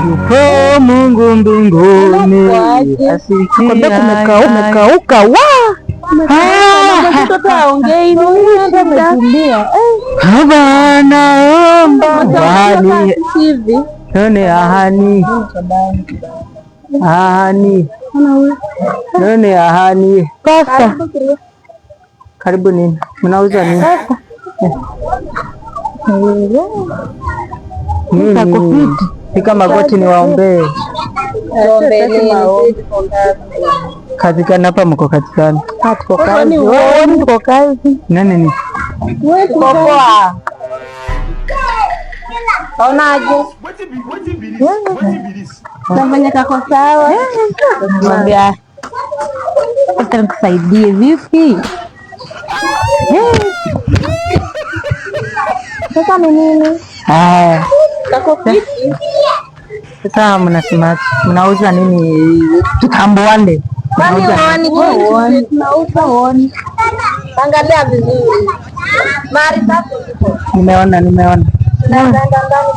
yupo Mungu mbinguni asikia. Umekauka mtoto aongei umekimbia. Baba naomba hani none ahani none ahani. Pasta, Karibu nini? Mnauza nini? Pika magoti ni waombee. Katikani hapa mko katikani. Tuko kazi. Nani ni? Poa. Onaje? Nafanya kako sawa. Mwambia hata nikusaidie vipi? Sasa ni nini? Kako vipi? Sasa mnauza nini? Tutambuane. Tunauza. Angalia vizuri. Mari tatu zipo. Nimeona. Ndani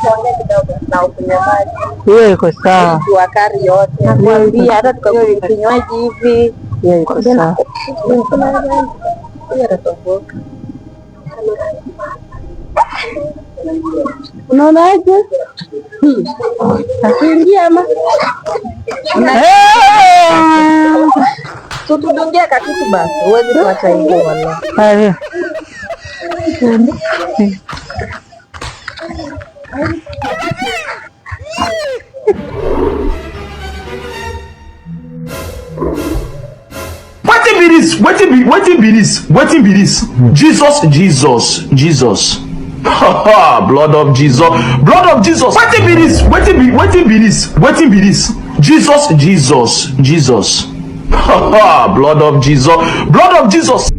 tuongee kidogo na ukunywa maji. Hiyo iko sawa. Wakari yote. Nakwambia hata tukakunywa kinywaji hivi. Hiyo iko sawa. Unaonaje? Asiingia ama? Tutudungia kakitu basi. Uwezi kuacha hivyo wallahi. Wetin be this? Jesus. Blood of Jesus. Wetin be this? Jesus. Blood of Jesus.